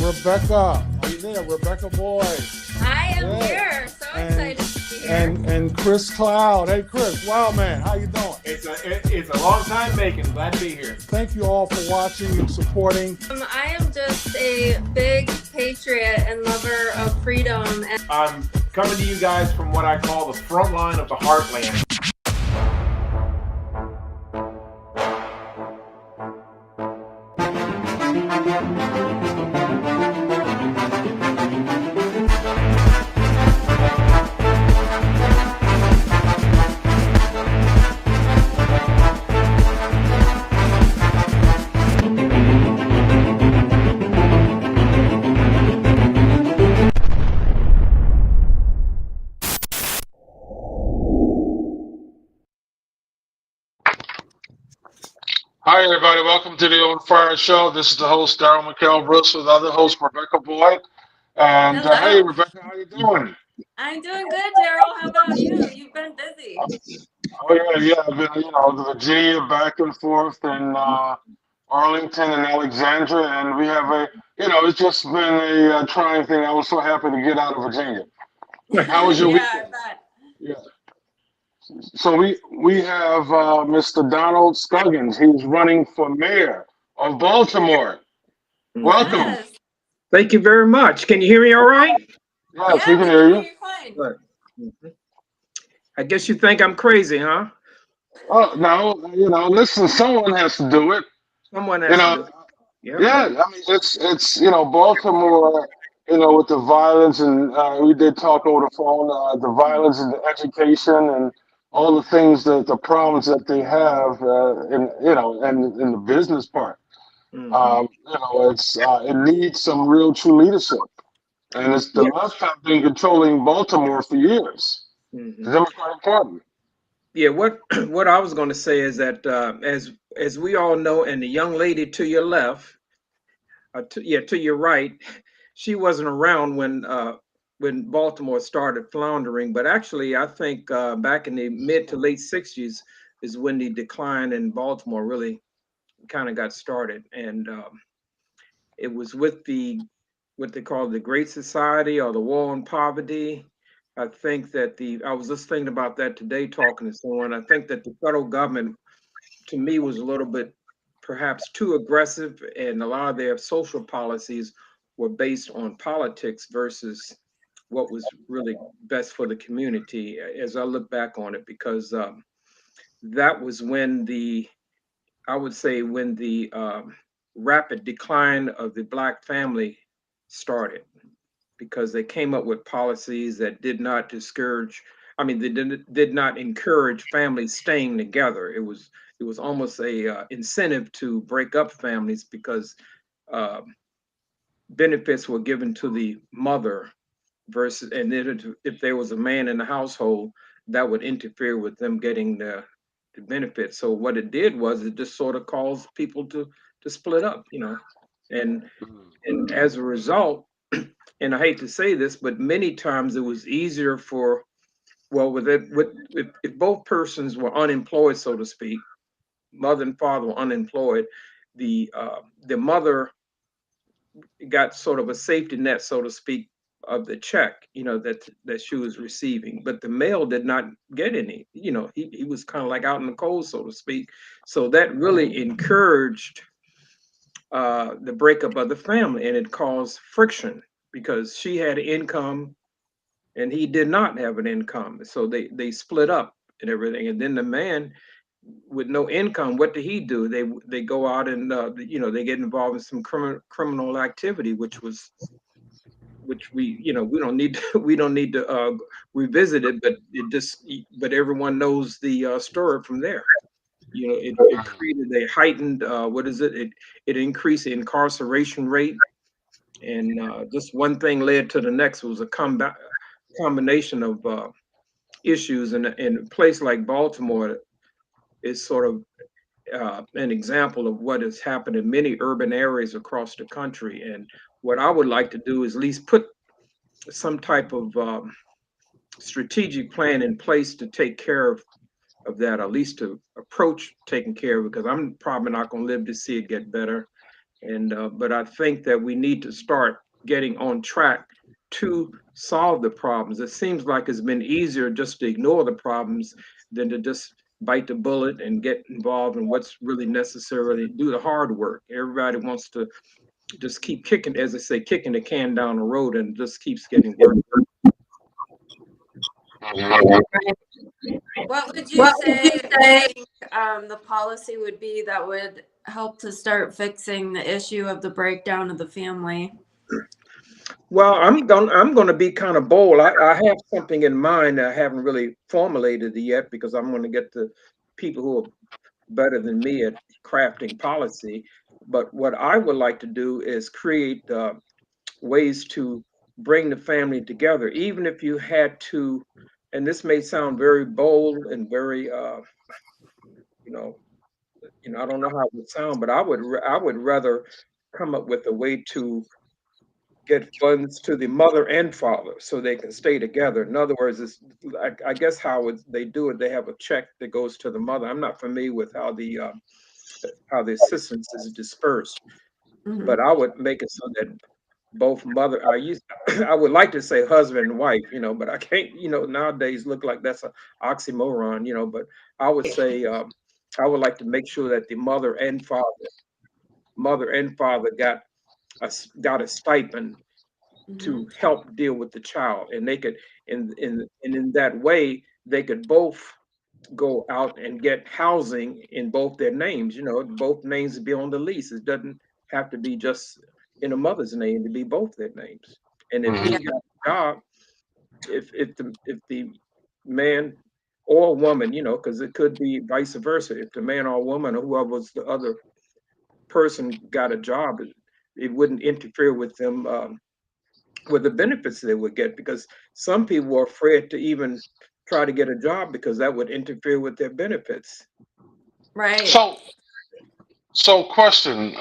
Rebecca. Are you there, Rebecca Boyd? I am here. So excited to be here. And Chris Cloud. Hey, Chris. Wow, man. How you doing? It's a long time making. Glad to be here. Thank you all for watching and supporting. I am just a big patriot and lover of freedom. And I'm coming to you guys from what I call the front line of the heartland. Hi, everybody. Welcome to the On Fire Show. This is the host, Daryl McKell-Brooks, with other host, Rebecca Boyd. And hey, Rebecca, how you doing? I'm doing good, Daryl. How about you? You've been busy. Oh, yeah. I've been, to Virginia, back and forth, and Arlington and Alexandria. And we have it's just been a trying thing. I was so happy to get out of Virginia. How was your weekend? I bet. Yeah. So we have Mr. Donald Scoggins. He's running for mayor of Baltimore. Welcome. Yes. Thank you very much. Can you hear me all right? Yes, we can hear you. Fine. Good. I guess you think I'm crazy, huh? Oh, no, listen, someone has to do it. Someone has to do it. Yeah, I mean, it's Baltimore, with the violence, and we did talk over the phone, the violence and the education and all the things the problems that they have, and in the business part. It needs some real true leadership, and it's the left have been controlling Baltimore for years. The Democratic Party. Yeah, what I was going to say is that as we all know, and the young lady to your left, to your right, she wasn't around when Baltimore started floundering. But actually, I think back in the mid to late '60s is when the decline in Baltimore really kind of got started, and it was with what they call the Great Society or the War on Poverty. I think that I was just thinking about that today, talking to someone. I think that the federal government, to me, was a little bit perhaps too aggressive, and a lot of their social policies were based on politics versus what was really best for the community. As I look back on it, because that was when I would say when the rapid decline of the Black family started, because they came up with policies that did not discourage. I mean, they did not encourage families staying together. It was almost a incentive to break up families because uh, benefits were given to the mother versus, and then if there was a man in the household, that would interfere with them getting the benefits. So what it did was it just sort of caused people to split up, and as a result, and I hate to say this, but many times it was easier for, well, if both persons were unemployed, so to speak, mother and father were unemployed, the mother got sort of a safety net, so to speak, of the check, that she was receiving. But the male did not get any. He was kind of like out in the cold, so to speak. So that really encouraged the breakup of the family, and it caused friction because she had income and he did not have an income. So they split up and everything. And then the man with no income, what did he do? They go out and they get involved in some criminal activity, which we don't need to revisit it, but everyone knows the story from there. It created a heightened it increased the incarceration rate, and just one thing led to the next. It was a combination of issues, and in a place like Baltimore is sort of an example of what has happened in many urban areas across the country. And what I would like to do is at least put some type of strategic plan in place to take care of that, at least to approach taking care of it, because I'm probably not going to live to see it get better. And but I think that we need to start getting on track to solve the problems. It seems like it's been easier just to ignore the problems than to just bite the bullet and get involved in what's really necessary, do the hard work. Everybody wants to just keep kicking, as I say, kicking the can down the road, and it just keeps getting worse. Mhm. What would you say you think the policy would be that would help to start fixing the issue of the breakdown of the family? Well, I'm gonna be kind of bold. I have something in mind. I haven't really formulated it yet because I'm going to get the people who are better than me at crafting policy. But what I would like to do is create ways to bring the family together, even if you had to. And this may sound very bold and very, you know, I don't know how it would sound, but I would rather come up with a way to get funds to the mother and father so they can stay together. In other words, it's, I guess they do it. They have a check that goes to the mother. I'm not familiar with how the assistance is dispersed, Mm-hmm. but I would make it so that both mother I used I would like to say husband and wife, but I can't, nowadays look like that's a oxymoron, but I would say I would like to make sure that the mother and father got a stipend Mm-hmm. to help deal with the child, and they could in that way they could both go out and get housing in both their names. Both names be on the lease. It doesn't have to be just in a mother's name, to be both their names. And if Mhm. Yeah. he got a job, if the man or woman, because it could be vice versa, if the man or woman or whoever was the other person got a job, it wouldn't interfere with them, with the benefits they would get, because some people were afraid to even try to get a job because that would interfere with their benefits. Right. So, question.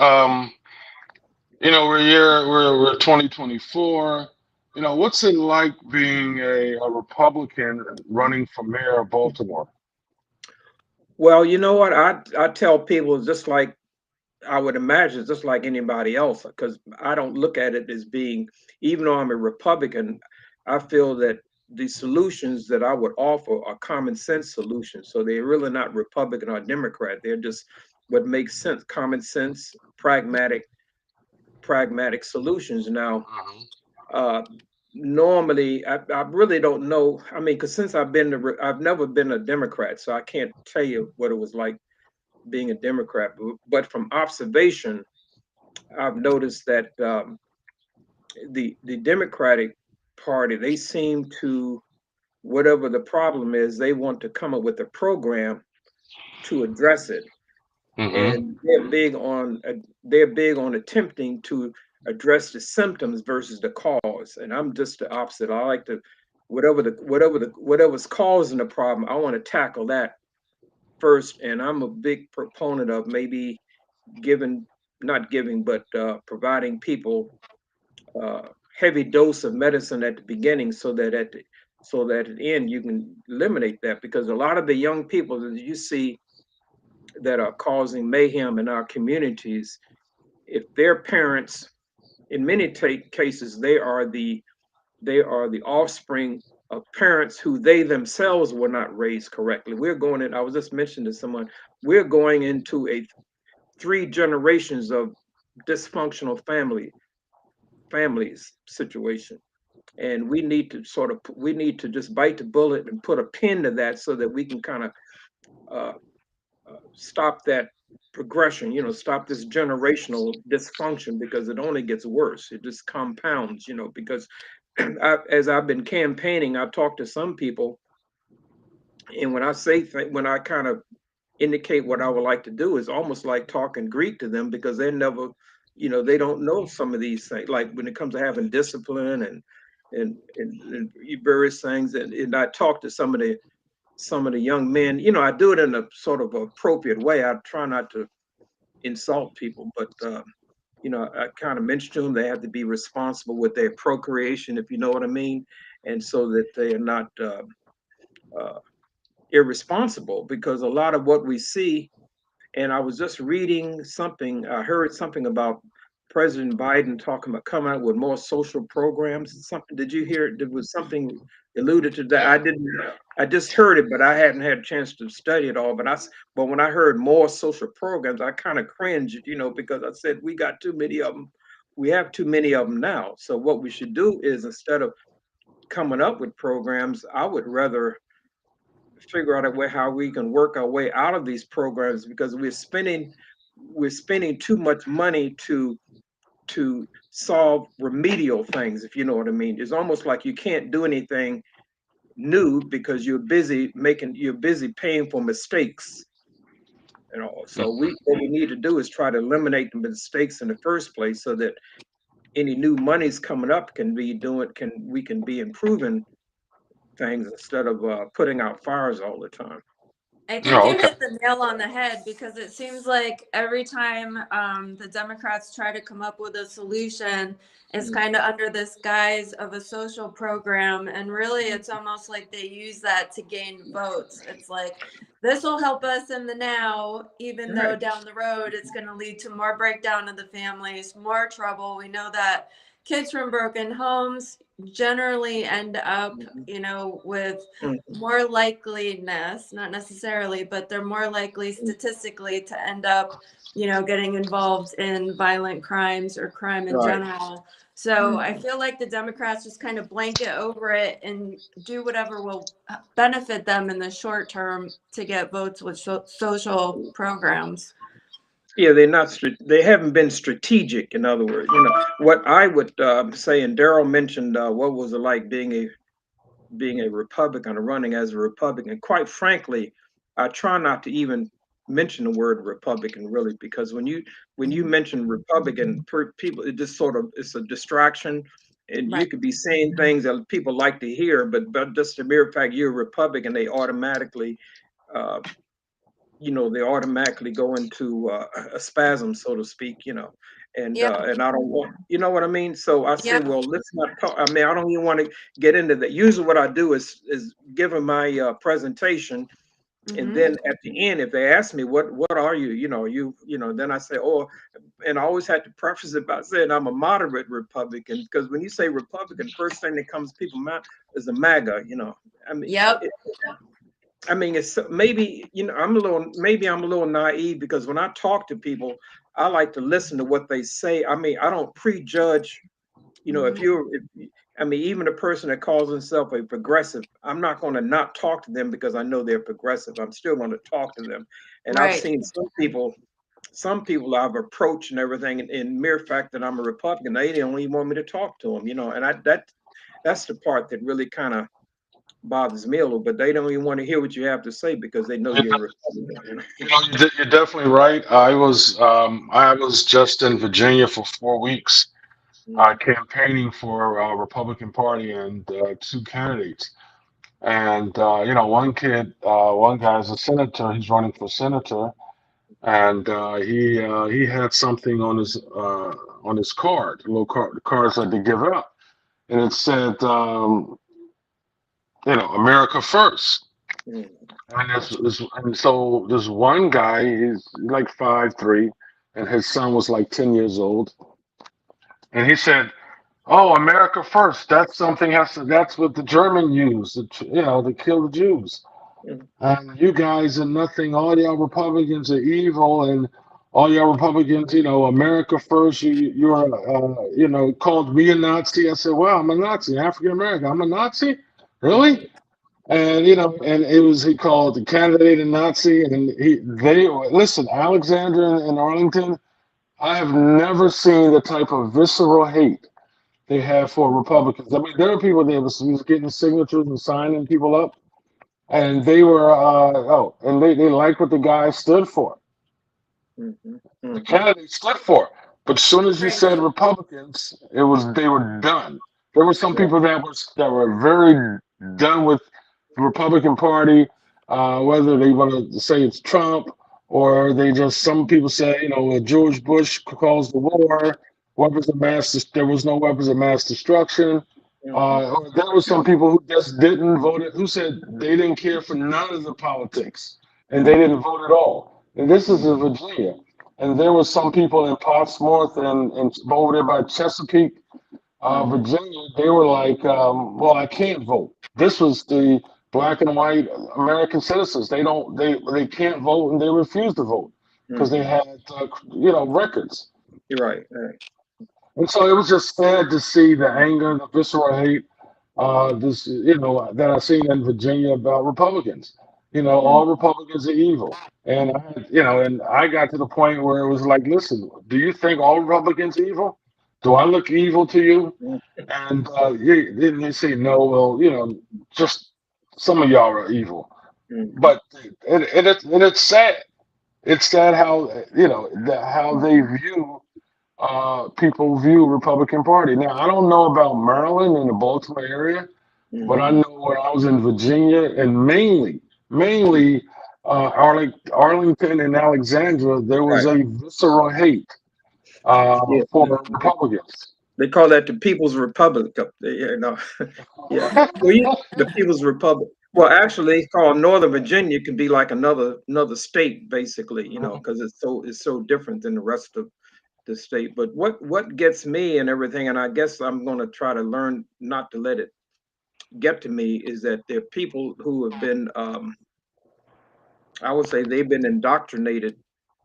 We're 2024. What's it like being a Republican running for mayor of Baltimore? Well, you know what? I tell people, just like I would imagine, just like anybody else, because I don't look at it as being, even though I'm a Republican, I feel that the solutions that I would offer are common sense solutions. So they're really not Republican or Democrat. They're just what makes sense, common sense, pragmatic solutions. Now, Mhm. uh, normally, I really don't know. I mean, because since I've never been a Democrat, so I can't tell you what it was like being a Democrat. But from observation, I've noticed that the Democratic Party, they seem to, whatever the problem is, they want to come up with a program to address it, Mhm. and they're big on attempting to address the symptoms versus the cause. And I'm just the opposite. I like to, whatever's causing the problem, I want to tackle that first. And I'm a big proponent of maybe giving, not giving, but providing people uh, heavy dose of medicine at the beginning, so that at the end you can eliminate that, because a lot of the young people that you see that are causing mayhem in our communities, if their parents, in many cases, they are the offspring of parents who they themselves were not raised correctly. We're going in. I was just mentioning to someone, we're going into a 3 generations of dysfunctional families situation, and we need to just bite the bullet and put a pin to that, so that we can kind of uh, stop that progression, stop this generational dysfunction, because it only gets worse. It just compounds, because as I've been campaigning, I've talked to some people, and when when I kind of indicate what I would like to do, is almost like talking Greek to them, because they don't know some of these things, like when it comes to having discipline and various things. And I talk to some of the young men. I do it in a sort of appropriate way. I try not to insult people, but I kind of mention to them they have to be responsible with their procreation, if you know what I mean, and so that they are not uh, irresponsible, because a lot of what we see. And I was just reading something. I heard something about President Biden talking about coming out with more social programs. Something, did you hear? There was something alluded to that. I didn't. I just heard it, but I hadn't had a chance to study it all. But when I heard more social programs, I kind of cringed, because I said we got too many of them. We have too many of them now. So what we should do is, instead of coming up with programs, I would rather figure out a way how we can work our way out of these programs, because we're spending too much money to solve remedial things, if you know what I mean. It's almost like you can't do anything new because you're busy paying for mistakes. So what we need to do is try to eliminate the mistakes in the first place, so that any new monies coming up we can be improving things instead of putting out fires all the time. I think you hit the nail on the head, because it seems like every time the Democrats try to come up with a solution, it's kind of under this guise of a social program. And really, it's almost like they use that to gain votes. It's like, this will help us in the now, even though down the road, it's going to lead to more breakdown of the families, more trouble. We know that kids from broken homes generally end up, with more likeliness, not necessarily, but they're more likely statistically to end up, getting involved in violent crimes or crime in general. So I feel like the Democrats just kind of blanket over it and do whatever will benefit them in the short term to get votes with social programs. Yeah, they haven't been strategic. In other words, what I would say, and Daryl mentioned what was it like being a Republican or running as a Republican. Quite frankly, I try not to even mention the word Republican, really, because when you mention Republican, people, it's a distraction, and you could be saying things that people like to hear, but just the mere fact you're a Republican, they automatically uh, they automatically go into a spasm, so to speak, and I don't want, you know what I mean? So I say, well, let's not talk. I mean, I don't even want to get into that. Usually what I do is give them my presentation, and then at the end, if they ask me, what are you, then I say, oh, and I always had to preface it by saying I'm a moderate Republican, because when you say Republican, first thing that comes to people's mind is a MAGA, I mean, it's maybe, I'm a little naive, because when I talk to people, I like to listen to what they say. I mean, I don't prejudge, even a person that calls himself a progressive, I'm not going to not talk to them because I know they're progressive. I'm still going to talk to them. And I've seen some people I've approached and everything, in mere fact that I'm a Republican, they don't even want me to talk to them, and that's the part that really kind of bothers me a little, but they don't even want to hear what you have to say because they know you're a Republican. You're definitely right. I was just in Virginia for 4 weeks, campaigning for Republican Party and two candidates. And one guy's a senator. He's running for senator, and he had something on his card, a little card, the cards that they give out, and it said, America first. And so this one guy, he's like 5'3", and his son was like 10 years old, and he said, "Oh, America first. That's something has to. That's what the German used, to kill the Jews. And you guys are nothing. All y'all Republicans are evil, and all y'all Republicans, America first. You're, called me a Nazi." I said, "Well, I'm a Nazi, African American. I'm a Nazi, really?" And and he called the candidate a Nazi, and they listen, Alexander and Arlington. I have never seen the type of visceral hate they have for Republicans. I mean, there are people there was getting signatures and signing people up, and they were and they liked what the guy stood for. The candidate stood for. But as soon as you said Republicans, they were done. There were some people that were very done with the Republican Party, whether they want to say it's Trump or some people say, George Bush caused the war, there was no weapons of mass destruction. There were some people who just didn't vote, who said they didn't care for none of the politics and they didn't vote at all. And this is in Virginia. and there was some people in Portsmouth and over there by Chesapeake, Virginia. They were like, "Well, I can't vote." This was the black and white American citizens. They can't vote, and they refuse to vote because they had records. You're right. Right. And so it was just sad to see the anger, the visceral hate, that I seen in Virginia about Republicans. All Republicans are evil. And I got to the point where it was like, listen, do you think all Republicans are evil? Do I look evil to you? And then they say, no, well, just some of y'all are evil. But it's sad. It's sad how how they view people view Republican Party. Now, I don't know about Maryland and the Baltimore area, but I know when I was in Virginia and mainly Arlington and Alexandria, there was a visceral hate for Republicans. They call that the People's Republic up there, Yeah, the People's Republic. Well, actually, it's called Northern Virginia. Can be like another state, basically, because it's so different than the rest of the state. But what gets me and everything, and I guess I'm going to try to learn not to let it get to me, is that there are people who have been, I would say, they've been indoctrinated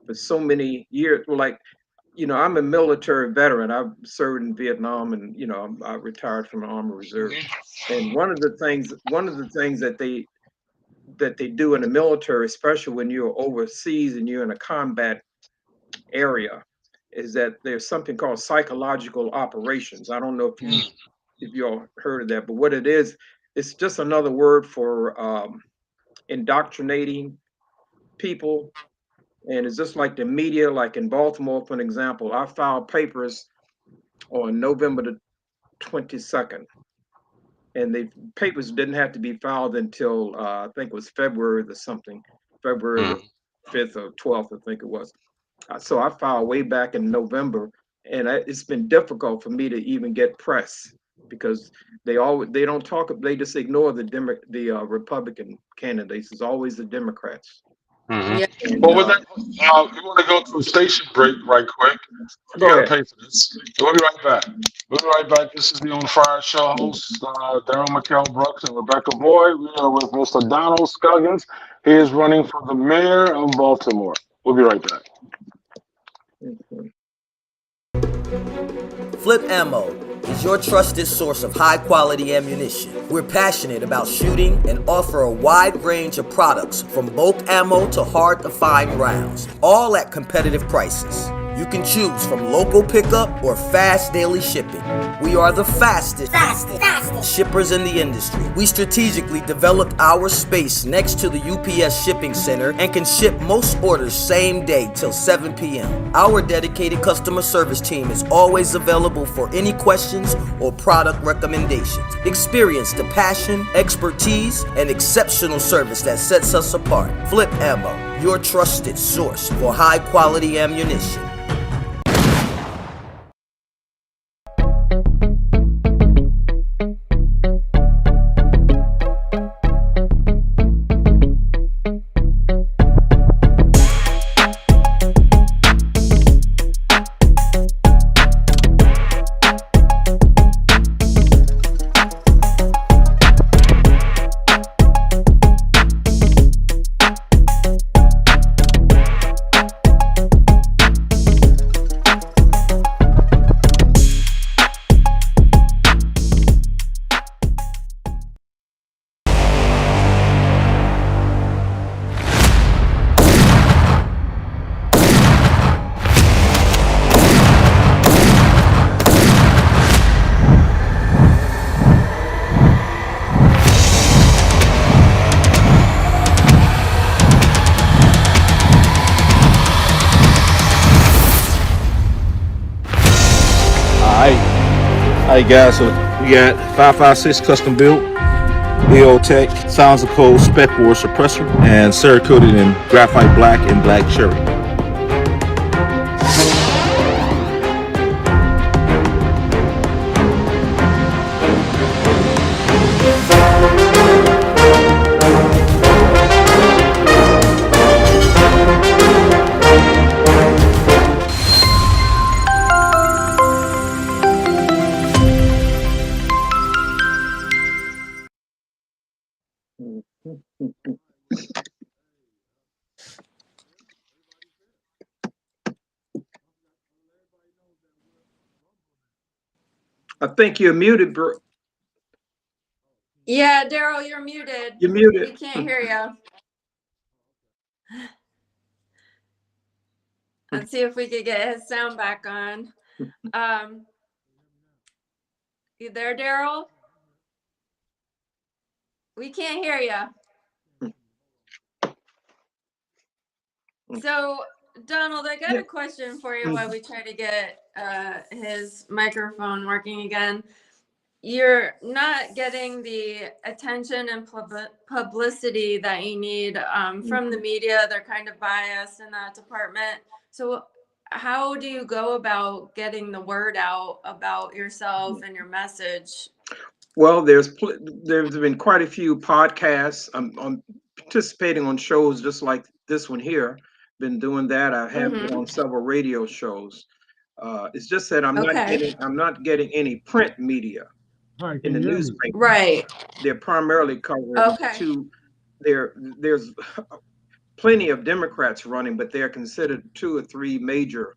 for so many years. Well, like, I'm a military veteran. I've served in Vietnam, and I retired from the Army Reserve. And one of the things that they do in the military, especially when you're overseas and you're in a combat area, is that there's something called psychological operations. I don't know if you all heard of that, but what it is, it's just another word for indoctrinating people. And it's just like the media, like in Baltimore, for an example. I filed papers on November the 22nd, and the papers didn't have to be filed until I think it was February the 5th or 12th, I think it was. So I filed way back in November, and it's been difficult for me to even get press because they don't talk. They just ignore the Republican candidates. It's always the Democrats. Yeah. Well, with that, we want to go to a station break right quick. You Go got to ahead. pay for this. We'll be right back. We'll be right back. This is the On Fire Show host, Daryl McKell Brooks and Rebecca Boyd. We are with Mr. Donald Scoggins. He is running for the mayor of Baltimore. We'll be right back. Flip Ammo is your trusted source of high-quality ammunition. We're passionate about shooting and offer a wide range of products from bulk ammo to hard-to-find rounds, all at competitive prices. You can choose from local pickup or fast daily shipping. We are the fastest shippers in the industry. We strategically developed our space next to the UPS shipping center and can ship most orders same day till 7 p.m. Our dedicated customer service team is always available for any questions or product recommendations. Experience the passion, expertise, and exceptional service that sets us apart. Flip Ammo, your trusted source for high-quality ammunition. Alright guys, so we got 5.56 custom built, EOTech, Sounds of Cold Spec War suppressor, and Cerakoted in graphite black and black cherry. I think you're muted, bro. Yeah, Daryl, you're muted. You're muted. We can't hear you. Let's see if we could get his sound back on. You there, Daryl? We can't hear you. So, Donald, I got a question for you while we try to get his microphone working again. You're not getting the attention and publicity that you need from the media. They're kind of biased in that department. So how do you go about getting the word out about yourself and your message? Well, there's been quite a few podcasts. I'm participating on shows just like this one here. Been doing that. I have been on several radio shows. It's just that I'm not getting any print media in the newspaper. Right. They're primarily covering there's plenty of Democrats running, but they're considered 2 or 3 major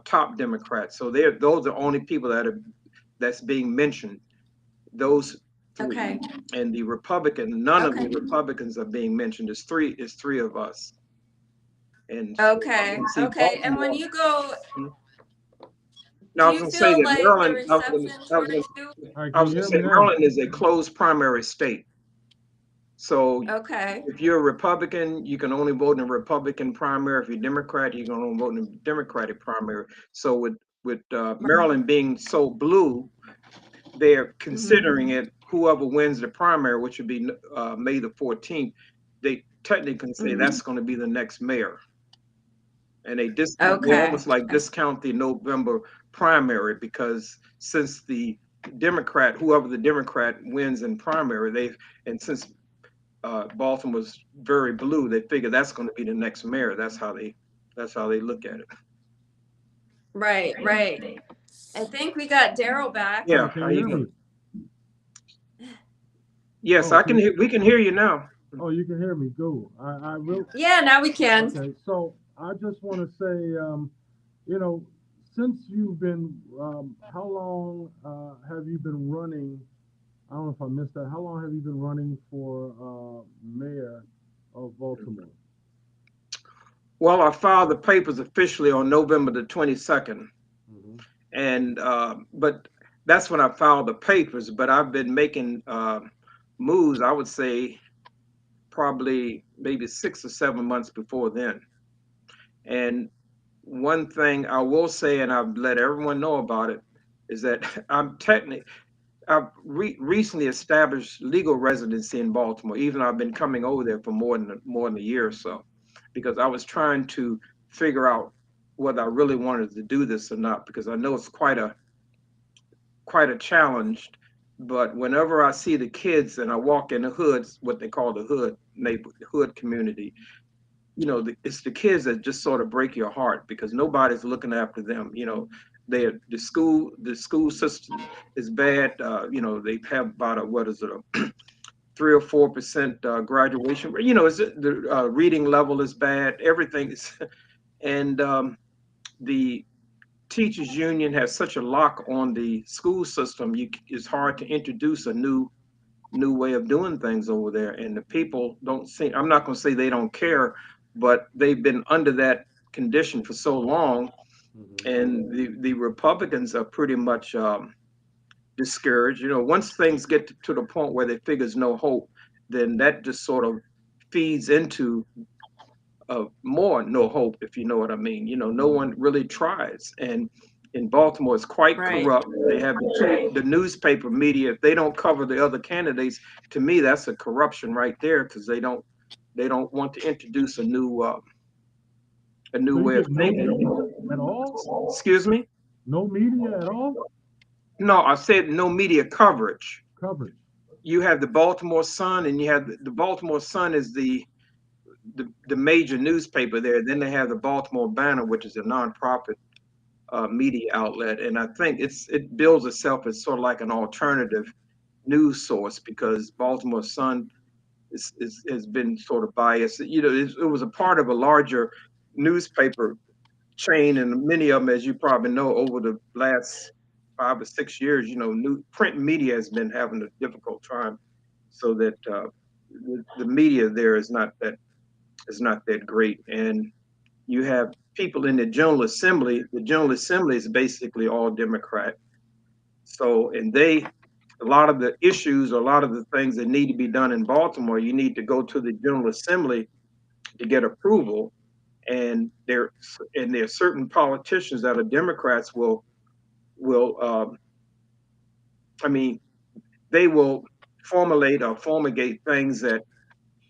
top Democrats. So those are only people that's being mentioned. Those 3. And the Republican, none of the Republicans are being mentioned. It's three of us. And okay. And when you go, now I was going to say that Maryland, I was going to say Maryland is a closed primary state. So if you're a Republican, you can only vote in a Republican primary. If you're Democrat, you can only vote in a Democratic primary. So with Maryland being so blue, they're considering it whoever wins the primary, which would be May the 14th. They technically can say that's going to be the next mayor. And they almost like discount the November primary, because since whoever the Democrat wins in primary, since Baltimore's very blue, they figure that's going to be the next mayor. That's how they look at it. Right. I think we got Daryl back. Yeah. How you doing? Yes, I can hear. We can hear you now. Oh, you can hear me. Go. I will. Yeah, now we can. Okay, so I just want to say, since you've been, how long have you been running? I don't know if I missed that. How long have you been running for mayor of Baltimore? Well, I filed the papers officially on November the 22nd. And but that's when I filed the papers. But I've been making moves, I would say, probably maybe 6 or 7 months before then. And one thing I will say, and I've let everyone know about it, is that I've recently established legal residency in Baltimore. Even I've been coming over there for more than a year or so, because I was trying to figure out whether I really wanted to do this or not, because I know it's quite a challenge. But whenever I see the kids and I walk in the hoods, what they call the hood community, it's the kids that just sort of break your heart, because nobody's looking after them. The school system is bad. They have about a 3 or 4% graduation. The reading level is bad. Everything is, and the teachers union has such a lock on the school system. It's hard to introduce a new way of doing things over there, and the people don't seem. I'm not going to say they don't care, but they've been under that condition for so long, and the Republicans are pretty much discouraged. Once things get to the point where they figure there's no hope, then that just sort of feeds into more no hope, if you know what I mean. No one really tries. And in Baltimore, it's quite corrupt. They have the newspaper media. If they don't cover the other candidates, to me, that's a corruption right there, because they don't want to introduce a new way of thinking. At all? Excuse me? No media at all? No, I said no media coverage. Coverage. You have the Baltimore Sun, and you have the Baltimore Sun is the major newspaper there. Then they have the Baltimore Banner, which is a nonprofit media outlet, and I think it bills itself as sort of like an alternative news source, because Baltimore Sun has been sort of biased. It was a part of a larger newspaper chain, and many of them, as you probably know, over the last 5 or 6 years, new print media has been having a difficult time, so that the media there is not that great. And you have people in the General Assembly. The General Assembly is basically all Democrat. So, and a lot of the issues, a lot of the things that need to be done in Baltimore, you need to go to the General Assembly to get approval. And there are certain politicians that are Democrats will I mean, they will formulate or fumigate things that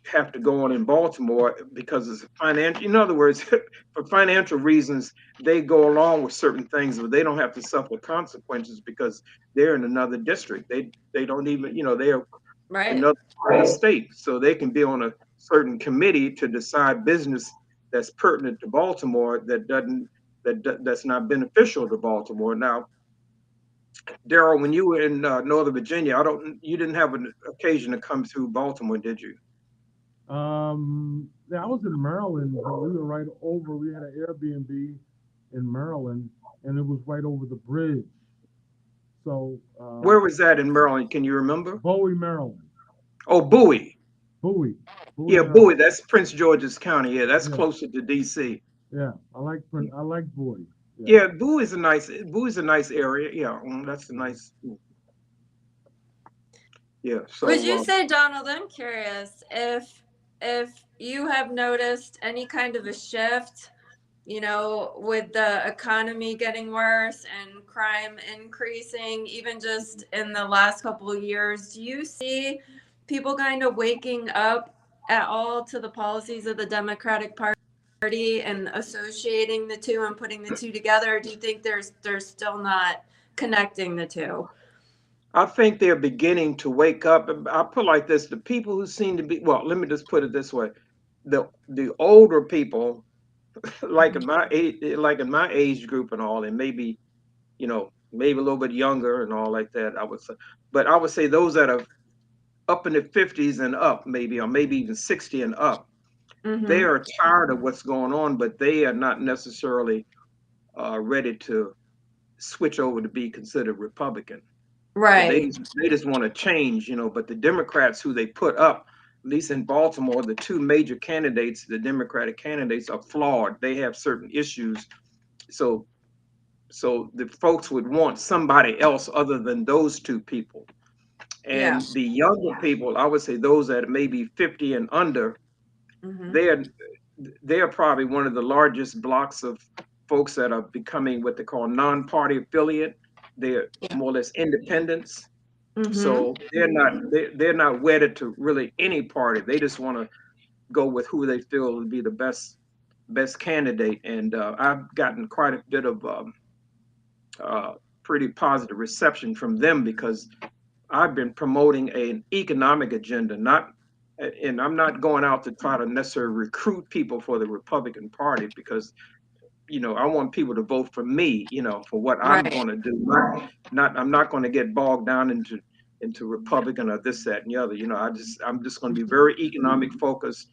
have to go on in Baltimore because it's financial. In other words, for financial reasons, they go along with certain things, but they don't have to suffer consequences because they're in another district. They don't even, they're Right. another part of the state, so they can be on a certain committee to decide business that's pertinent to Baltimore that's not beneficial to Baltimore. Now, Daryl, when you were in Northern Virginia, you didn't have an occasion to come through Baltimore, did you? Yeah, I was in Maryland, but we were right over. We had an Airbnb in Maryland, and it was right over the bridge. So, Where was that in Maryland? Can you remember? Bowie, Maryland. Oh, Bowie. Bowie. Yeah, Maryland. Bowie. That's Prince George's County. Yeah, that's Yeah. closer to D.C. Yeah, I like Bowie. Yeah, Bowie's a nice area. Yeah, that's a nice. Yeah. So Would you say, Donald, I'm curious if you have noticed any kind of a shift, with the economy getting worse and crime increasing, even just in the last couple of years, do you see people kind of waking up at all to the policies of the Democratic Party and associating the two and putting the two together? Or do you think they're still not connecting the two? I think they're beginning to wake up. I'll put it like this: the people who seem to be, well, let me just put it this way: the older people, like in my age group and all, and maybe maybe a little bit younger and all like that. I would say, but I would say those that are up in the 50s and up, maybe, or maybe even 60 and up, they are tired of what's going on, but they are not necessarily ready to switch over to be considered Republican. So Right. they just want to change, but the Democrats who they put up, at least in Baltimore, the two major candidates, the Democratic candidates, are flawed. They have certain issues. So the folks would want somebody else other than those two people. Yeah. And the younger people, I would say those that may be 50 and under, they are probably one of the largest blocks of folks that are becoming what they call non-party affiliate. They're more or less independents. So they're not wedded to really any party. They just want to go with who they feel would be the best candidate. And I've gotten quite a bit of pretty positive reception from them because I've been promoting an economic agenda, and I'm not going out to try to necessarily recruit people for the Republican Party because I want people to vote for me, for what I'm Right. going to do. I'm not going to get bogged down into Republican or this, that, and the other. I'm just going to be very economic focused.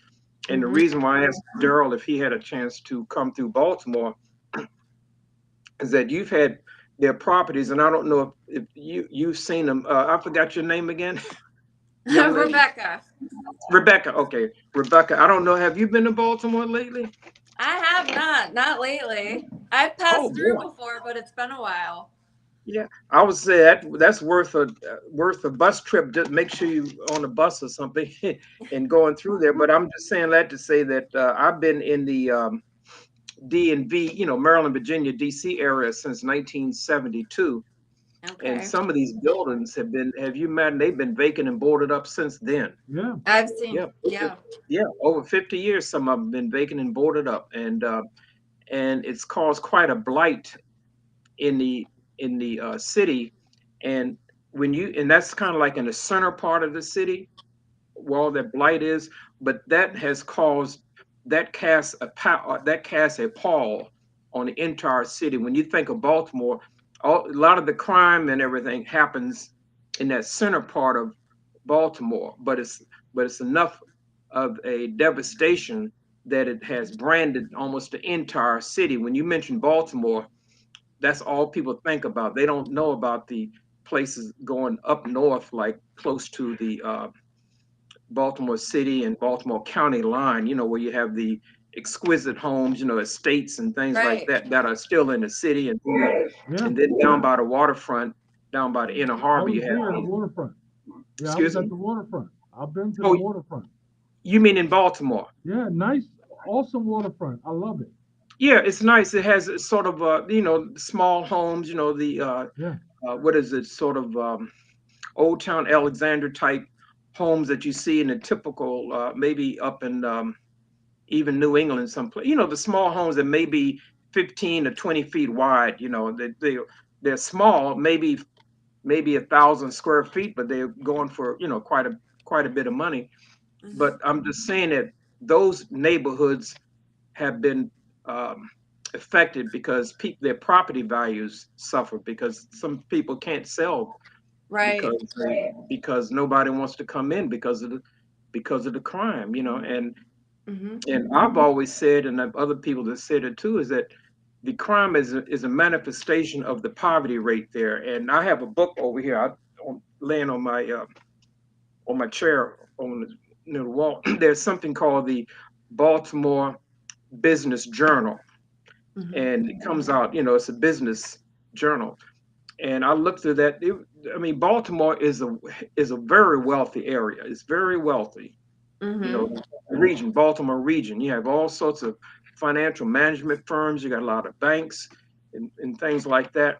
And the reason why I asked Daryl if he had a chance to come through Baltimore is that you've had their properties, and I don't know if you've seen them. I forgot your name again. Rebecca. Rebecca. Okay, Rebecca. I don't know. Have you been to Baltimore lately? I have not lately. I've passed through before, but it's been a while. Yeah, I would say that's worth a bus trip. Just make sure you on a bus or something and going through there. But I'm just saying that to say that I've been in the DMV, Maryland, Virginia, DC area since 1972. Okay. And some of these buildings have you met? They've been vacant and boarded up since then. Yeah. I've seen. Yeah. Over 50 years, some of them been vacant and boarded up, and it's caused quite a blight in the city. And and that's kind of like in the center part of the city where all that blight is, but that casts a pall on the entire city. When you think of Baltimore, a lot of the crime and everything happens in that center part of Baltimore, but it's enough of a devastation that it has branded almost the entire city. When you mention Baltimore, that's all people think about. They don't know about the places going up north, like close to the Baltimore City and Baltimore County line, where you have the exquisite homes, estates and things like Right. that are still in the city. Yeah. And then down by the waterfront, down by the inner I harbor, was you have there at the these, waterfront. Yeah, I was excuse at me? the waterfront. I've been to the Oh, waterfront. you mean in Baltimore? Yeah, nice, awesome waterfront. I love it. Yeah, it's nice. It has a sort of, small homes, the, Yeah. what is it, sort of Old Town Alexander type homes that you see in the typical, maybe up in even New England, someplace, the small homes that may be 15 to 20 feet wide, they're small, maybe 1,000 square feet, but they're going for, quite a bit of money. Mhm. But I'm just saying that those neighborhoods have been um, affected because their property values suffer because some people can't sell Right. because nobody wants to come in because of the crime, Hmm. and I've always said, and I've other people that said it too, is that the crime is a manifestation of the poverty rate there. And I have a book over here, laying on my chair on near the wall. There's something called the Baltimore Business Journal, Hmm. and it comes out. It's a business journal, and I looked through that. I mean, Baltimore is a very wealthy area. It's very wealthy. you Hmm. know, the region, Baltimore region. You have all sorts of financial management firms. You got a lot of banks and things like that.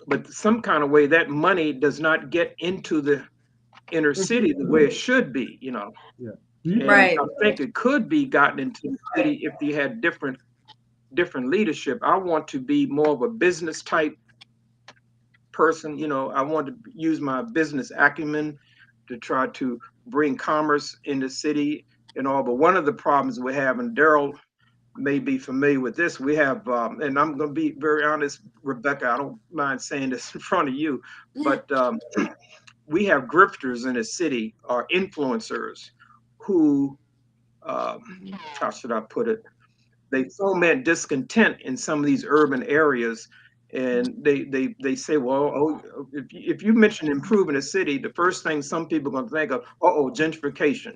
But some kind of way that money does not get into the inner It's, city the way it should be. yeah. Do you And think? Right. I think it could be gotten into the city if you had different leadership. I want to be more of a business type person. I want to use my business acumen to try to bring commerce in the city and all. But one of the problems we have, and Daryl may be familiar with this, we have, and I'm going to be very honest, Rebecca, I don't mind saying this in front of you, but we have grifters in the city or influencers who, um, Mhm. how should I put it? They foment discontent in some of these urban areas, and they say, well, oh, if you mention improving a city, the first thing some people are going to think of, oh, gentrification.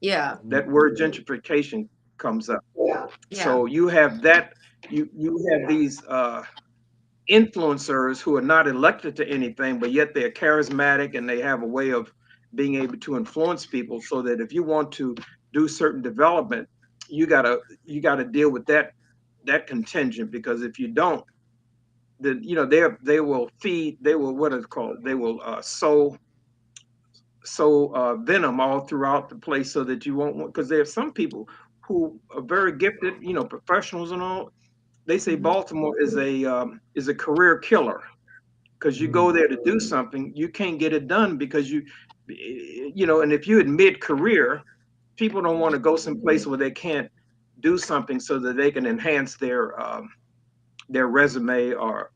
Yeah. That word gentrification comes up. Yeah. So you have that. You have these influencers who are not elected to anything, but yet they're charismatic and they have a way of being able to influence people. So that if you want to do certain development, you gotta deal with that contingent, because if you don't, then they will what is it called, they will sow venom all throughout the place, so that you won't want, because there are some people who are very gifted, professionals and all. They say Hmm. Baltimore is a career killer, because you go there to do something, you can't get it done because and if you're in mid-career, people don't want to go someplace where they can't do something so that they can enhance their resume, or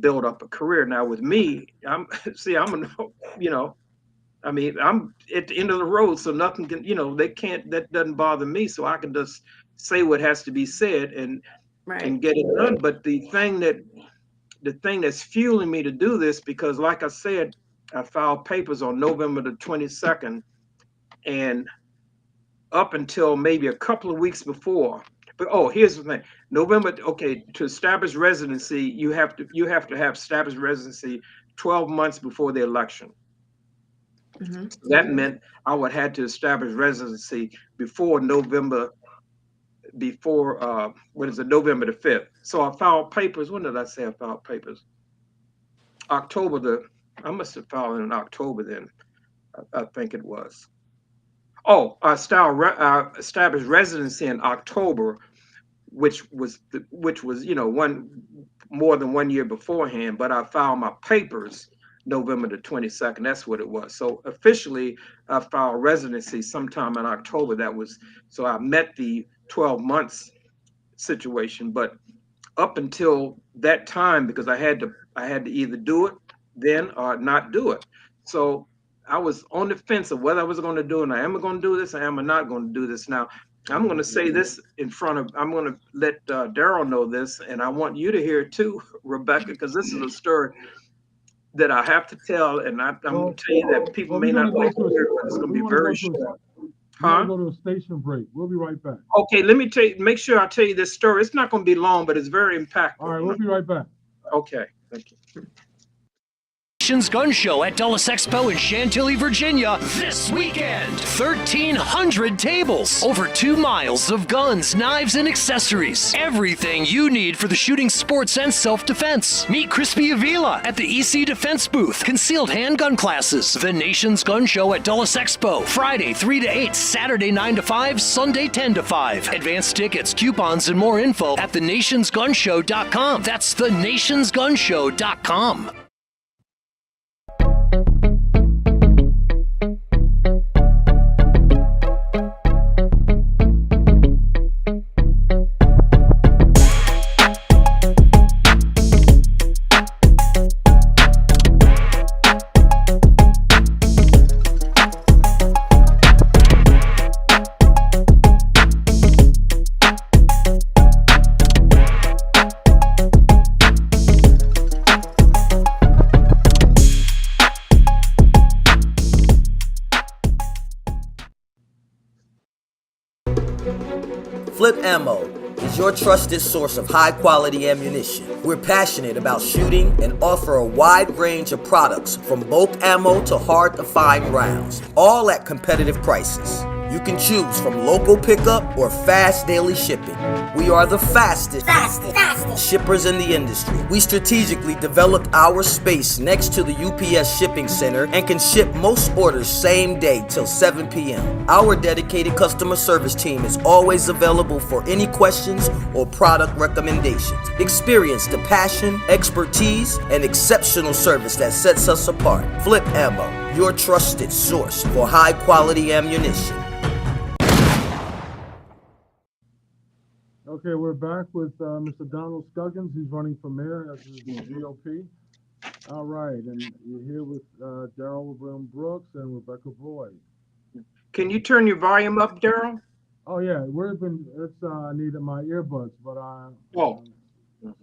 build up a career. Now with me, I'm see, you know, I mean, I'm at the end of the road, so nothing can, they can't, that doesn't bother me, so I can just say what has to be said and Right. get it done. But the thing that's fueling me to do this, because like I said, I filed papers on November the 22nd, and up until maybe a couple of weeks before. But here's the thing. November, okay, to establish residency, you have to have established residency 12 months before the election. Hmm. So that meant I would have to establish residency before November, before what is it, November the 5th. So I filed papers. When did I say I filed papers? October I must have filed in October then. I think it was. Oh, I established residency in October, which was one more than 1 year beforehand. But I filed my papers November the 22nd. That's what it was. So officially, I filed residency sometime in October. So I met the 12 months situation. But up until that time, because I had to either do it then or not do it. So I was on the fence of whether I was going to do it. And I am going to do this. I am not going to do this. Now, I'm going to say this in front of, I'm going to let Daryl know this, and I want you to hear it too, Rebecca, because this is a story that I have to tell, and I'm going to tell you that people Well, may we're not gonna go like to to hear it, but it's a, going to we be want to very go to short. we want to Huh? go to a station break. We'll be right back. Okay, let me make sure I tell you this story. It's not going to be long, but it's very impactful. All right, we'll be right back. Okay, thank you. Nation's Gun Show at Dulles Expo in Chantilly, Virginia this weekend. 1,300 tables, over 2 miles of guns, knives, and accessories. Everything you need for the shooting sports and self-defense. Meet Crispy Avila at the EC Defense booth. Concealed handgun classes. The Nation's Gun Show at Dulles Expo. Friday 3 to 8, Saturday 9 to 5, Sunday 10 to 5. Advanced tickets, coupons, and more info at thenationsgunshow.com. That's thenationsgunshow.com. Flip Ammo is your trusted source of high-quality ammunition. We're passionate about shooting and offer a wide range of products from bulk ammo to hard-to-find rounds, all at competitive prices. You can choose from local pickup or fast daily shipping. We are the fastest shippers in the industry. We strategically developed our space next to the UPS shipping center and can ship most orders same day till 7 p.m. Our dedicated customer service team is always available for any questions or product recommendations. Experience the passion, expertise, and exceptional service that sets us apart. Flip Ammo, your trusted source for high-quality ammunition. Okay, we're back with Mr. Donald Scoggins. He's running for mayor as the GOP. All right, and you're here with Daryl Brooks and Rebecca Boyd. Can you turn your volume up, Daryl? Oh yeah, I needed my earbuds, but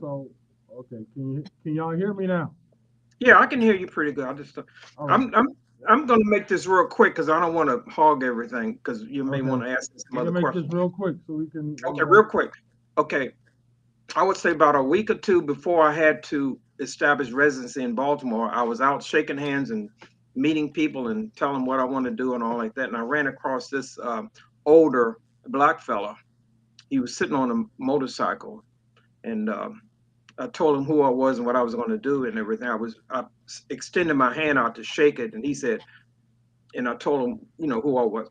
so okay. Can y'all hear me now? Yeah, I can hear you pretty good. Right. I'm going to make this real quick because I don't want to hog everything because you may want to ask some other questions. Make this real quick so we can. Okay, real quick. Okay, I would say about a week or two before I had to establish residency in Baltimore, I was out shaking hands and meeting people and telling them what I want to do and all like that. And I ran across this older black fella. He was sitting on a motorcycle, and I told him who I was and what I was going to do and everything. I extended my hand out to shake it, and he said, and I told him, who I was.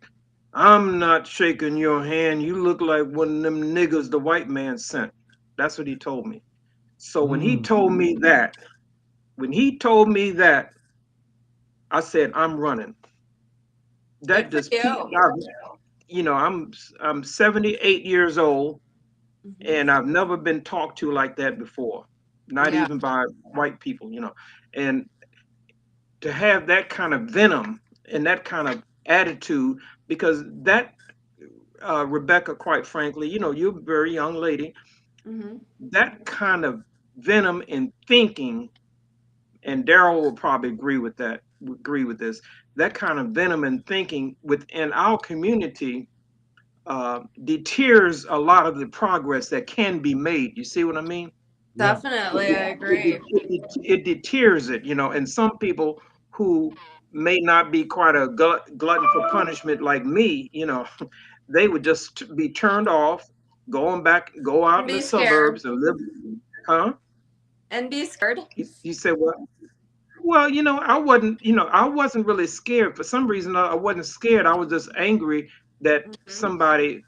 I'm not shaking your hand. You look like one of them niggas the white man sent. That's what he told me. So when he told me that, I said, I'm running. That just peaked out. I'm 78 years old, and I've never been talked to like that before, not even by white people, and to have that kind of venom and that kind of attitude, because that, Rebecca, quite frankly, you're a very young lady, that kind of venom in thinking, and Daryl will probably agree with this, that kind of venom in thinking within our community deters a lot of the progress that can be made. You see what I mean? Definitely, I agree. It deters it, and some people who may not be quite a glutton for punishment like me, they would just be turned off, go out in the suburbs and live. Huh? And be scared. You said what? Well, I wasn't really scared. For some reason, I wasn't scared. I was just angry that somebody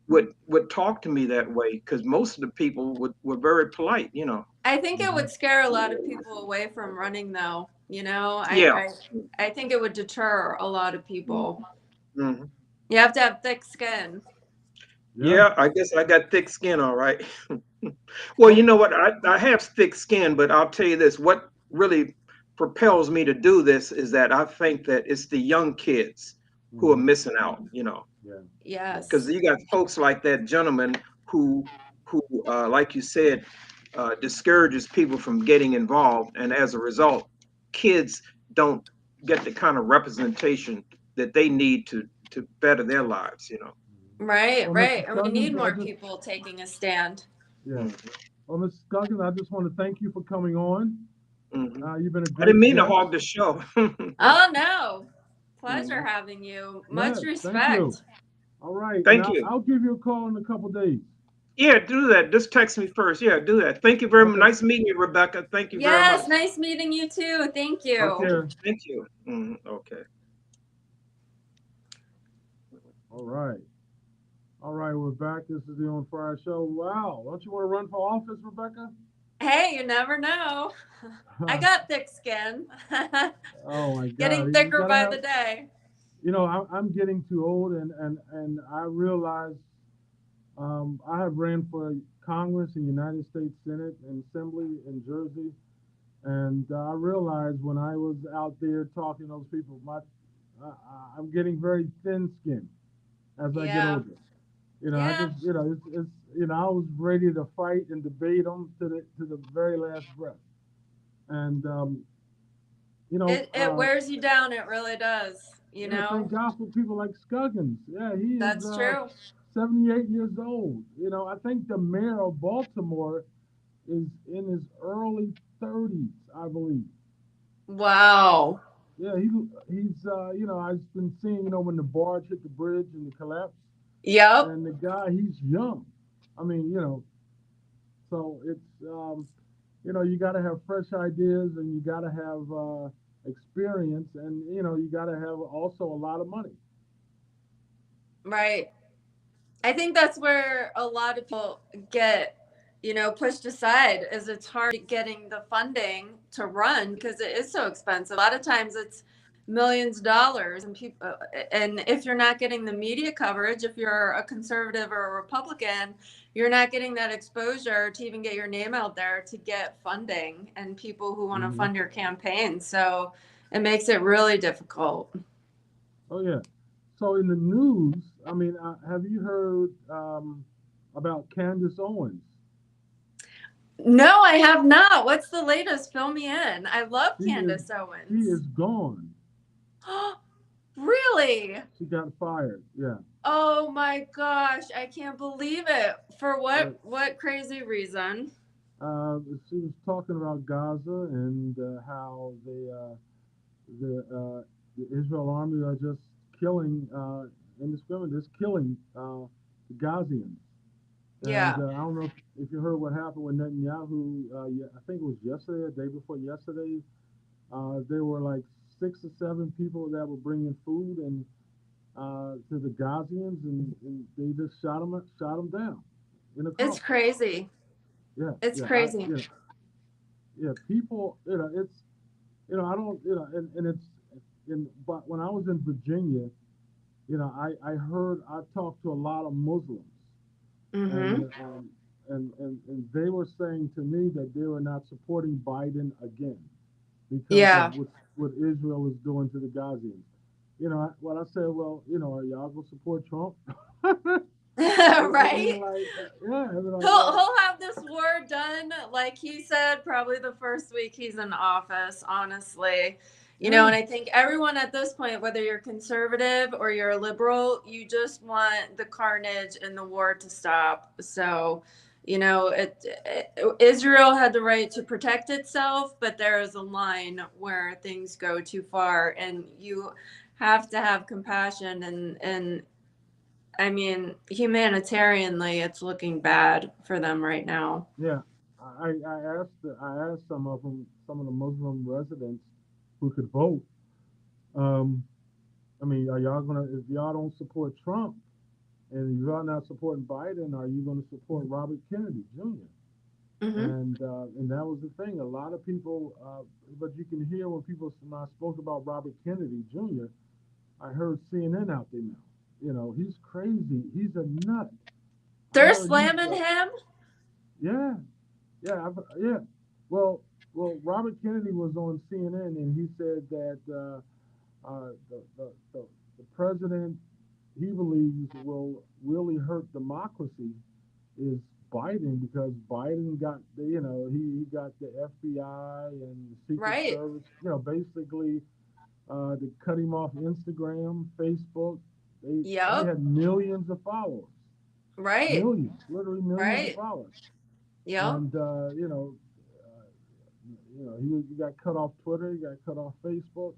would talk to me that way, because most of the people were very polite, I think it would scare a lot of people away from running, though. Yeah. I think it would deter a lot of people. Mm-hmm. You have to have thick skin. Yeah, I guess I got thick skin, all right. Well, you know what? I have thick skin, but I'll tell you this: what really propels me to do this is that I think that it's the young kids who are missing out. Yes. Because you got folks like that gentleman who like you said, discourages people from getting involved, and as a result, kids don't get the kind of representation that they need to better their lives. Right, Well, Mr. right. And we Scoggins, need more people taking a stand. yeah. Well, Mr. Scoggins, I just want to thank you for coming on. You've been a I didn't great mean to guest. hog the show. Oh, no. Pleasure having you. Much Yes, respect. thank you. All right. Thank and you. I'll give you a call in a couple days. Yeah, do that. Just text me first. Yeah, do that. Thank you very much. Nice meeting you, Rebecca. Thank you very much. Yes, nice meeting you too. Thank you. Okay. Thank you. Okay. All right. All right, we're back. This is the On Fire Show. Wow. Don't you want to run for office, Rebecca? Hey, you never know. I got thick skin. Oh my God. Getting thicker by the day. You know, I'm getting too old, and I realize I have ran for Congress and United States Senate and Assembly in Jersey, and I realized when I was out there talking to those people, I'm getting very thin-skinned as I get older. You know, I just, you know, it's you know, I was ready to fight and debate them to the very last breath, and you know, It wears you down. It really does. You know. Thank God for people like Scoggins. Yeah, he is. That's true. 78 years old. You know, I think the mayor of Baltimore is in his early 30s, I believe. Wow. Yeah, he's you know, I've been seeing, you know, when the barge hit the bridge and the collapse. Yep. And the guy, he's young. I mean, you know, so it's you know, you got to have fresh ideas, and you got to have experience, and you know, you got to have also a lot of money. Right. I think that's where a lot of people get, you know, pushed aside, is it's hard getting the funding to run because it is so expensive. A lot of times it's millions of dollars, and people, and if you're not getting the media coverage, if you're a conservative or a Republican, you're not getting that exposure to even get your name out there to get funding and people who want to fund your campaign. So it makes it really difficult. Oh yeah. So in the news, I mean, have you heard about Candace Owens? No, I have not. What's the latest? Fill me in. I love Candace Owens. She is gone. Really? She got fired. Yeah. Oh my gosh, I can't believe it. For what crazy reason? She was talking about Gaza and how the Israel army are just killing indiscriminately, just killing the Gazians. Yeah. And I don't know if you heard what happened with Netanyahu. I think it was yesterday, or the day before yesterday. There were like 6 or 7 people that were bringing food and to the Gazians, and they just shot them down in a car. It's crazy. Yeah, it's crazy. Yeah, people, you know, it's, you know, I don't, you know, and it's, but when I was in Virginia, you know, I talked to a lot of Muslims, and they were saying to me that they were not supporting Biden again because of what Israel is doing to the Gazians. You know, when I said, well, you know, are y'all gonna support Trump? Right? Like, yeah. He'll have this war done, like he said, probably the first week he's in office, honestly. You know, and I think everyone at this point, whether you're conservative or you're a liberal, you just want the carnage and the war to stop. So, you know, Israel had the right to protect itself, but there is a line where things go too far, and you have to have compassion, and I mean, humanitarianly, it's looking bad for them right now. Yeah, I asked some of the Muslim residents who could vote. I mean, are y'all gonna, if y'all don't support Trump and y'all not supporting Biden, are you gonna support Robert Kennedy Jr.? And that was the thing. A lot of people, but you can hear when I spoke about Robert Kennedy Jr., I heard CNN out there now. You know, he's crazy. He's a nut. They're slamming him? Yeah. Yeah. Well, Robert Kennedy was on CNN, and he said that the president, he believes will really hurt democracy is Biden, because Biden got he got the FBI and the Secret Right. Service, basically to cut him off Instagram, Facebook. They had millions of followers. Right. Millions, literally millions of Right. followers. Yep. And he got cut off Twitter, he got cut off Facebook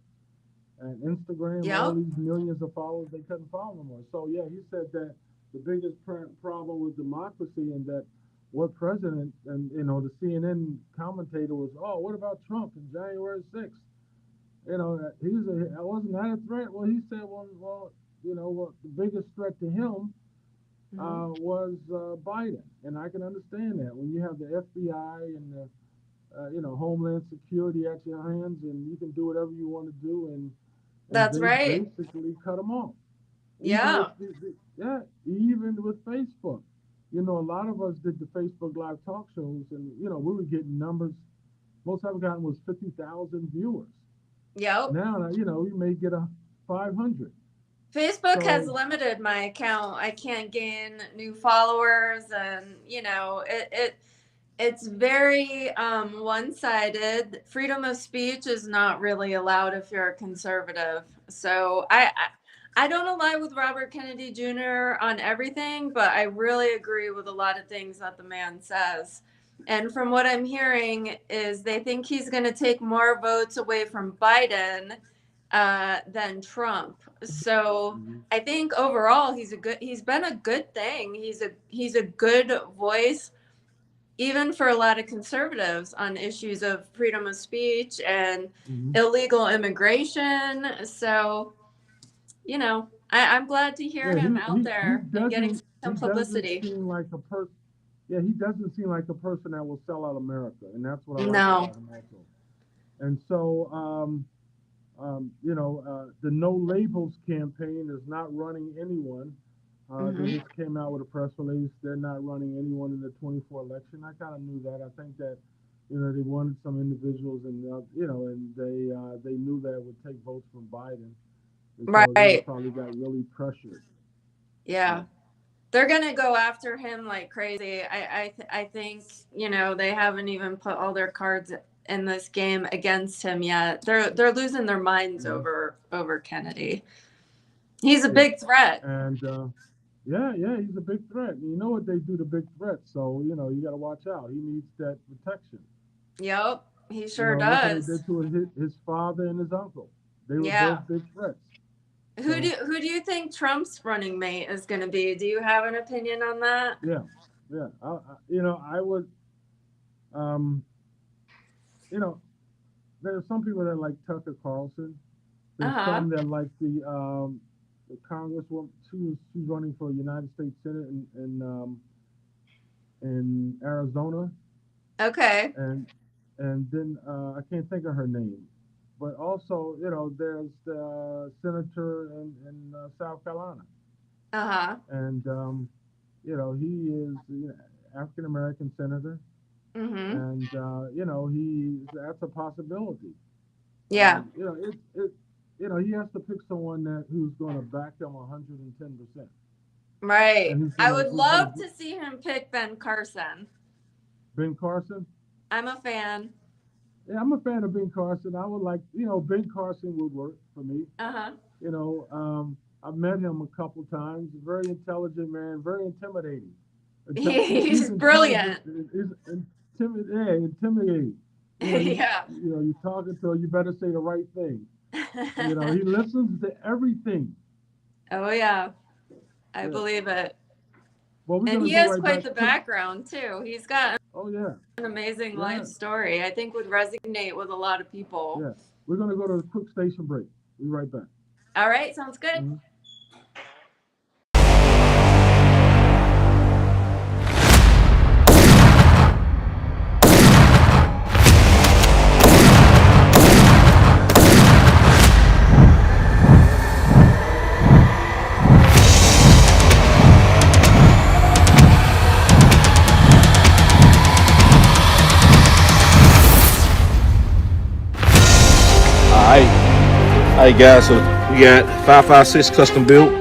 and Instagram. Yep. All these millions of followers, they couldn't follow no more. So yeah, he said that the biggest problem with democracy, and that what president, and the CNN commentator was, oh, what about Trump in January 6th? Wasn't that a threat? Well, he said, well, the biggest threat to him was Biden, and I can understand that when you have the FBI and the Homeland Security at your hands, and you can do whatever you want to do, and That's they right. basically cut them off. Yeah. Even with Facebook. A lot of us did the Facebook Live talk shows, and we were getting numbers. Most I've gotten was 50,000 viewers. Yep. Now, we may get 500. Facebook has limited my account. I can't gain new followers, and it's very one-sided. Freedom of speech is not really allowed if you're a conservative. So I don't align with Robert Kennedy Jr. on everything, but I really agree with a lot of things that the man says. And from what I'm hearing is they think he's going to take more votes away from Biden than Trump. So I think overall he's been a good thing. He's a good voice, even for a lot of conservatives, on issues of freedom of speech and illegal immigration. So, I'm glad to hear him out there and getting some publicity. He doesn't seem like a person that will sell out America, and that's what I like about him also. And so, the No Labels campaign is not running anyone. They just came out with a press release. They're not running anyone in the 24 election. I kind of knew that. I think that, they wanted some individuals, and and they knew that it would take votes from Biden. And so right. They probably got really pressured. Yeah. They're gonna go after him like crazy. I think they haven't even put all their cards in this game against him yet. They're losing their minds over Kennedy. He's a big threat. And he's a big threat. And you know what they do to big threats, so you got to watch out. He needs that protection. Yep, he sure does. Look what they did to his father and his uncle. They were both big threats. Who do you think Trump's running mate is going to be? Do you have an opinion on that? Yeah. I would. There are some people that like Tucker Carlson. There's some that like the Congresswoman. She's running for United States Senate in Arizona. Okay. And then I can't think of her name. But also, there's the senator in South Carolina. And, he is African American senator. And, that's a possibility. Yeah. He has to pick someone who's going to back him 110%. Right. I would love to see him pick Ben Carson. Ben Carson? I'm a fan. Yeah, I'm a fan of Ben Carson. I would like, Ben Carson would work for me. I've met him a couple times. Very intelligent man, very intimidating. He's brilliant. Intimidating. You're talking to him, you better say the right thing. He listens to everything. Oh yeah, I believe it. Well, and he has quite the background too. He's got an amazing life story. I think would resonate with a lot of people. Yeah, we're gonna go to a quick station break. We'll be right back. All right, sounds good. Alright guys, so we got 556 custom built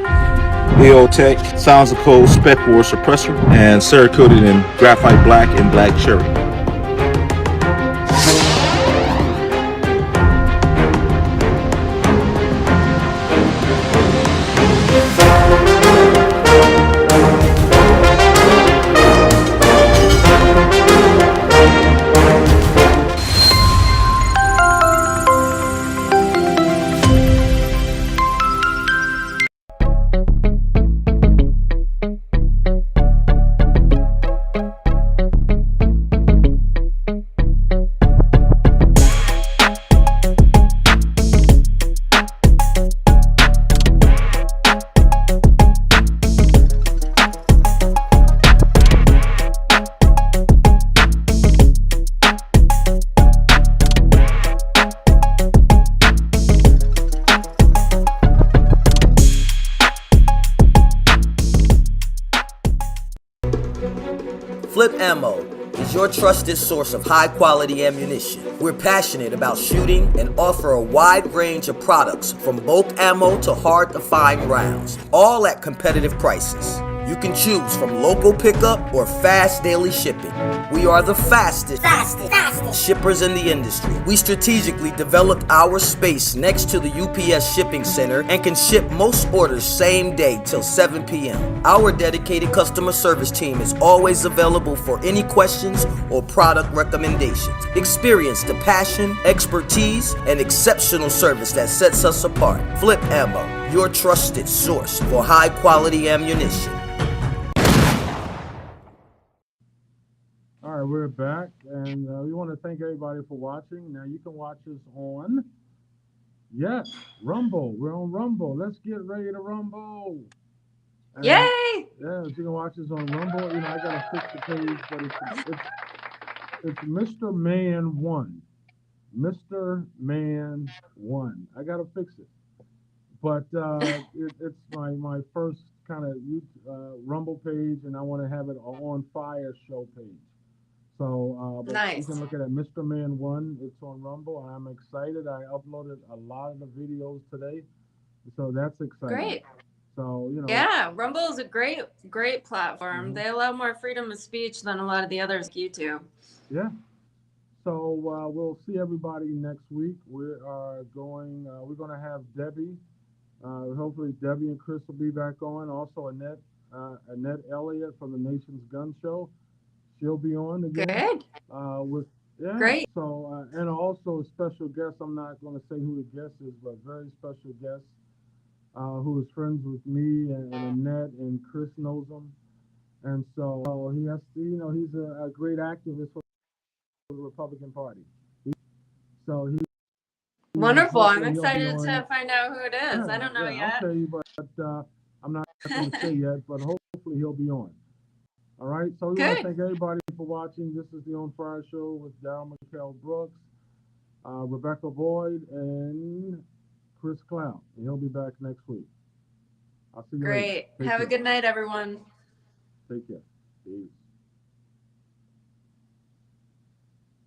AOTech, Sounds of Code, Spec War Suppressor, and Cerakoted in Graphite Black and Black Cherry. Flip Ammo is your trusted source of high-quality ammunition. We're passionate about shooting and offer a wide range of products from bulk ammo to hard-to-find rounds, all at competitive prices. You can choose from local pickup or fast daily shipping. We are the fastest shippers in the industry. We strategically developed our space next to the UPS shipping center and can ship most orders same day till 7 p.m. Our dedicated customer service team is always available for any questions or product recommendations. Experience the passion, expertise, and exceptional service that sets us apart. Flip Ammo, your trusted source for high-quality ammunition. All right, we're back, and we want to thank everybody for watching. Now you can watch us on, yes, Rumble. We're on Rumble. Let's get ready to rumble. And, Yay! yeah, you can watch us on Rumble. You know, I gotta fix the page, but it's Mr. Man 1. Mr. Man 1. I gotta fix it. But it's my first kind of Rumble page, and I want to have it on Fire show page. So, but Nice. you can look at it, Mr. Man 1. It's on Rumble. I'm excited. I uploaded a lot of the videos today, so that's exciting. Great. So, you know. Yeah, Rumble is a great platform. Mm-hmm. They allow more freedom of speech than a lot of the others, like YouTube. Yeah. So we'll see everybody next week. We are going. We're going to have Debbie. Hopefully, Debbie and Chris will be back on. Also, Annette Elliott from the Nation's Gun Show. She'll be on again. Good. Great. So and also a special guest. I'm not going to say who the guest is, but very special guest who is friends with me and Annette, and Chris knows him. And so he has to, you know, he's a great activist for the Republican Party. Wonderful. I'm excited to find out who it is. I don't know yet. I'll tell you, but I'm not going to say yet, but hopefully he'll be on. All right, so we want to thank everybody for watching. This is the On Fire Show with Daryl McKell Brooks, Rebecca Boyd, and Chris Cloud. And he'll be back next week. I'll see you later. Great. Have a good night, everyone. Take care. Peace.